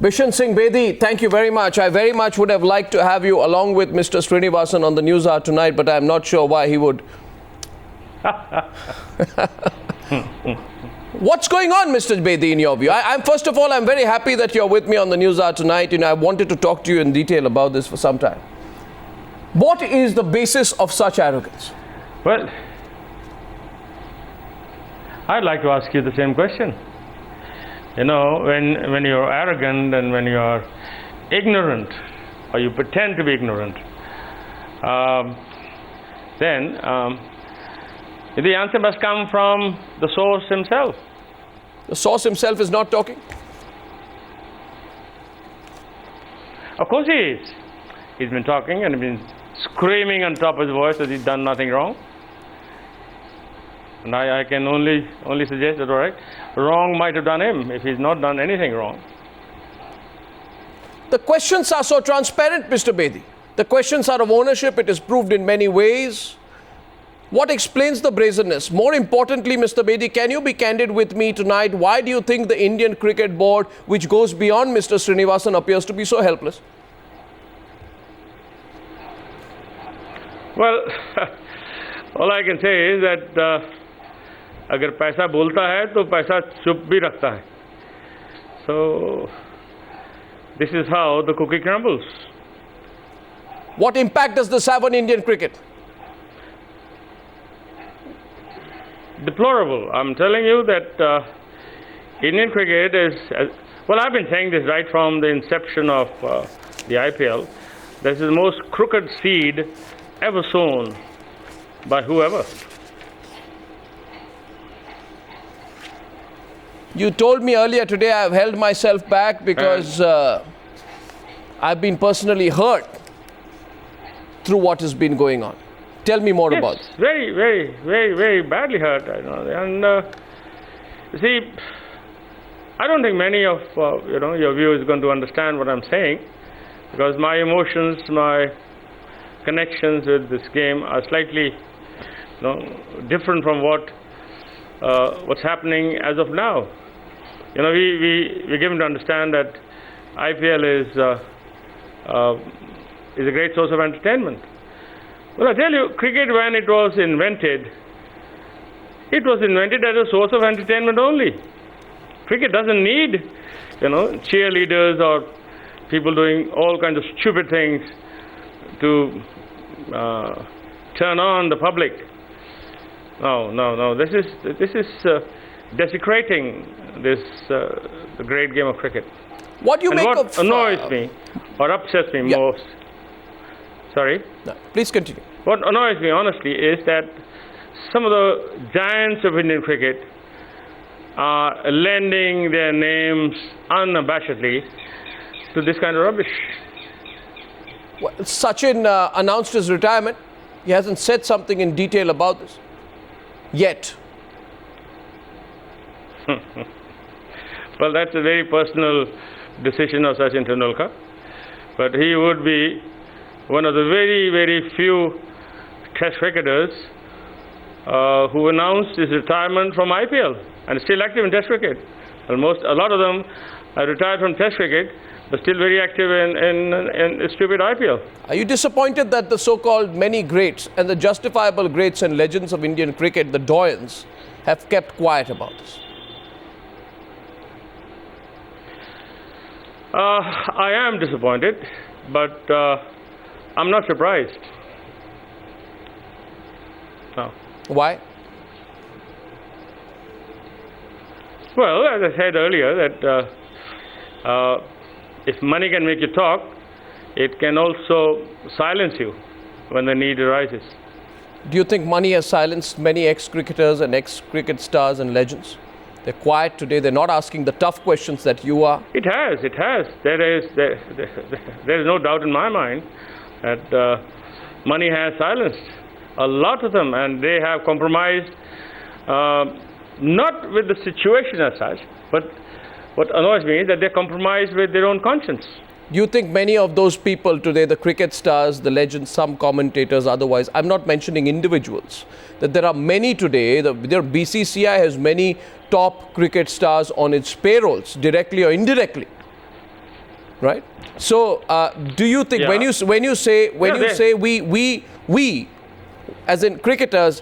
Bishen Singh Bedi, thank you very much. I very much would have liked to have you along with Mr. Srinivasan on the Newshour tonight, but I'm not sure why he would. What's going on, Mr. Bedi, in your view? First of all, I'm very happy that you're with me on the Newshour tonight. I wanted to talk to you in detail about this for some time. What is the basis of such arrogance? Well, I'd like to ask you the same question. You know, when you're arrogant and when you're ignorant, or you pretend to be ignorant, then the answer must come from the source himself. The source himself is not talking? Of course he is. He's been talking and been screaming on top of his voice that he's done nothing wrong. And I can only suggest that, all right, wrong might have done him if he's not done anything wrong. The questions are so transparent, Mr. Bedi. The questions are of ownership. It is proved in many ways. What explains the brazenness? More importantly, Mr. Bedi, can you be candid with me tonight? Why do you think the Indian Cricket Board, which goes beyond Mr. Srinivasan, appears to be so helpless? Well, all I can say is that अगर पैसा बोलता है तो पैसा चुप भी रखता है. So this is how the cookie crumbles. What impact does this have on Indian cricket? Deplorable. I'm telling you that Indian cricket is, well, I've been saying this right from the inception of the IPL. This is the most crooked seed ever sown by whoever. You told me earlier today I've held myself back because I've been personally hurt through what has been going on. Tell me more about it. Very, very, very, very badly hurt. I know. And you see, I don't think many of your viewers are going to understand what I'm saying, because my emotions, my connections with this game are slightly different from what's happening as of now. You know, we're given to understand that IPL is a great source of entertainment. Well, I tell you, cricket, when it was invented as a source of entertainment only. Cricket doesn't need, cheerleaders or people doing all kinds of stupid things to turn on the public. No. This is desecrating the great game of cricket. What do you make of? What annoys me or upsets me most? Sorry. No, please continue. What annoys me honestly is that some of the giants of Indian cricket are lending their names unabashedly to this kind of rubbish. Well, Sachin announced his retirement. He hasn't said something in detail about this yet. Well, that's a very personal decision of Sachin Tendulkar, but he would be one of the very, very few Test cricketers who announced his retirement from IPL and is still active in Test cricket. A lot of them are retired from Test cricket, but still very active in stupid IPL. Are you disappointed that the so-called many greats and the justifiable greats and legends of Indian cricket, the doyens, have kept quiet about this? I am disappointed, but I'm not surprised. No. Why? Well, as I said earlier, that if money can make you talk, it can also silence you when the need arises. Do you think money has silenced many ex-cricketers and ex-cricket stars and legends? They're quiet today. They're not asking the tough questions that you are. It has. There is no doubt in my mind that money has silenced a lot of them, and they have compromised, not with the situation as such, but what annoys me is that they're compromised with their own conscience. Do you think many of those people today, the cricket stars, the legends, some commentators, otherwise, I'm not mentioning individuals, that there are many today, their BCCI has many top cricket stars on its payrolls, directly or indirectly. right? So, do you think when you say we, as in cricketers,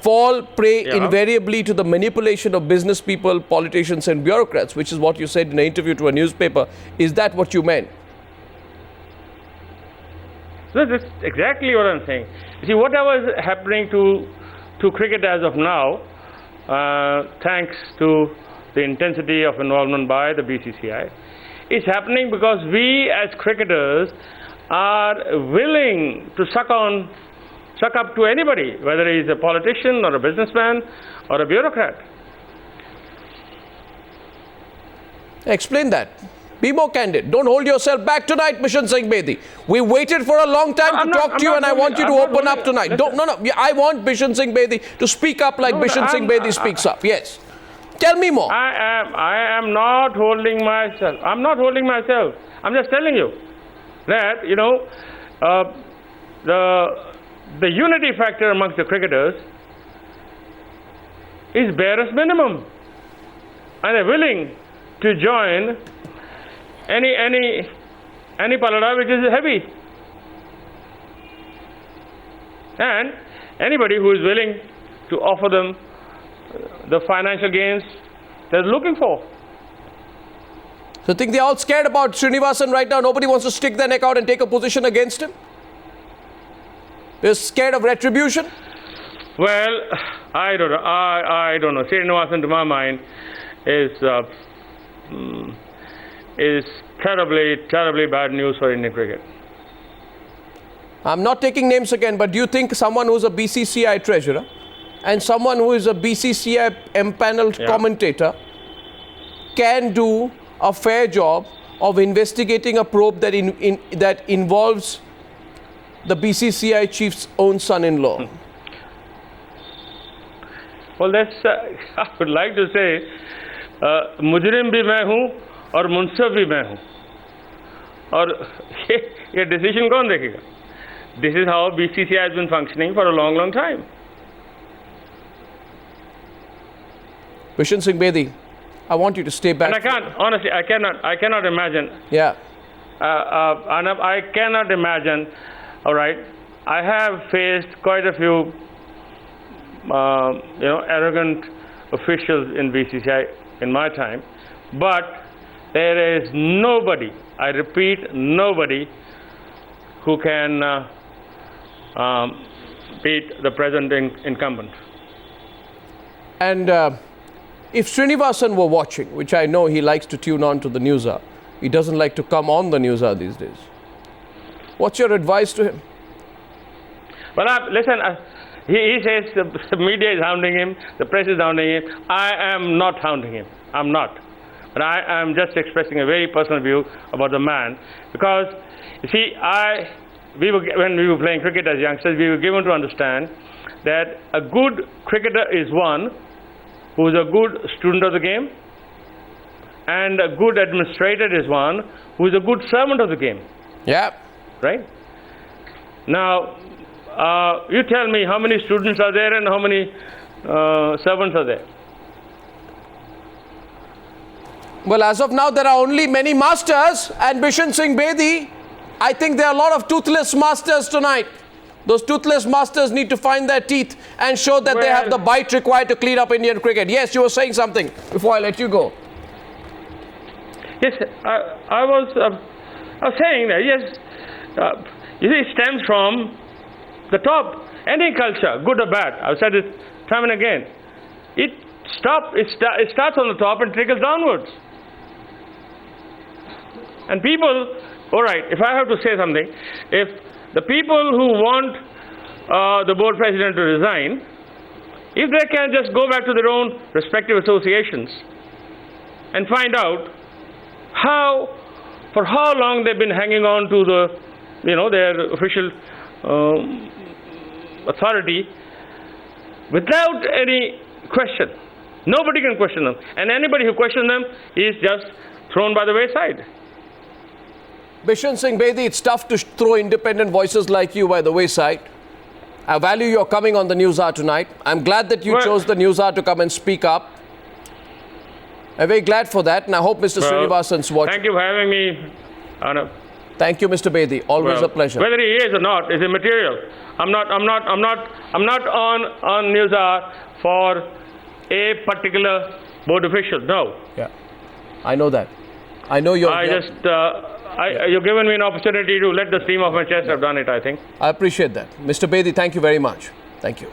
fall prey invariably to the manipulation of business people, politicians, and bureaucrats, which is what you said in an interview to a newspaper? Is that what you meant? No, that's exactly what I'm saying. You see, whatever is happening to cricket as of now, thanks to the intensity of involvement by the BCCI, is happening because we as cricketers are willing to suck up to anybody, whether he's a politician or a businessman or a bureaucrat. Explain that. Be more candid. Don't hold yourself back tonight, Bishen Singh Bedi. We waited for a long time to talk to you, and I want you to open up tonight. I want Bishen Singh Bedi to speak up like Bishen Singh Bedi speaks up. Yes. Tell me more. I am not holding myself. I'm not holding myself. I'm just telling you that, you know, the unity factor amongst the cricketers is barest minimum, and they're willing to join any palada which is heavy, and anybody who is willing to offer them the financial gains they're looking for. So think they're all scared about Srinivasan right now? Nobody wants to stick their neck out and take a position against him? They're scared of retribution? Well, I don't know. I don't know. Srinivasan, to my mind, is terribly bad news for Indian cricket. I'm not taking names again, but do you think someone who's a BCCI treasurer and someone who is a BCCI empaneled commentator can do a fair job of investigating a probe that involves the BCCI chief's own son-in-law? Well, that's, I would like to say, mujrim bhi main hoon aur munsif bhi main hoon. Aur ye decision kaun dekhega? This is how BCCI has been functioning for a long, long time. Bishen Singh Bedi, I want you to stay back. And I can't, honestly, I cannot imagine. Yeah. I cannot imagine. All right, I have faced quite a few, arrogant officials in BCCI in my time, but there is nobody, I repeat, nobody who can beat the present incumbent. And if Srinivasan were watching, which I know he likes to tune on to the Newshour, he doesn't like to come on the Newshour these days. What's your advice to him? Well, listen, he says the media is hounding him, the press is hounding him. I am not hounding him. I'm not. But I am just expressing a very personal view about the man. Because, you see, when we were playing cricket as youngsters, we were given to understand that a good cricketer is one who is a good student of the game, and a good administrator is one who is a good servant of the game. Yeah. Right? Now, you tell me how many students are there and how many servants are there? Well, as of now, there are only many masters, and Bishen Singh Bedi, I think there are a lot of toothless masters tonight. Those toothless masters need to find their teeth and show that they have the bite required to clean up Indian cricket. Yes, you were saying something before I let you go. Yes, I was saying that, yes, you see, it stems from the top. Any culture, good or bad, I've said it time and again, it starts on the top and trickles downwards. And people, all right, if I have to say something, if the people who want the board president to resign, if they can just go back to their own respective associations and find out for how long they've been hanging on to their official authority without any question. Nobody can question them, and anybody who questions them is just thrown by the wayside. Bishen Singh Bedi, it's tough to throw independent voices like you by the wayside. I value your coming on the Newshour tonight. I'm glad that you chose the Newshour to come and speak up. I'm very glad for that, and I hope Mr. Srinivasan's watching. Thank you for having me. Thank you, Mr. Bedi. Always a pleasure. Whether he is or not is immaterial. I'm not on Newshour for a particular board official. No. Yeah, I know that. I know you're. You've given me an opportunity to let the steam off my chest. I've done it, I think. I appreciate that. Mr. Bedi, thank you very much. Thank you.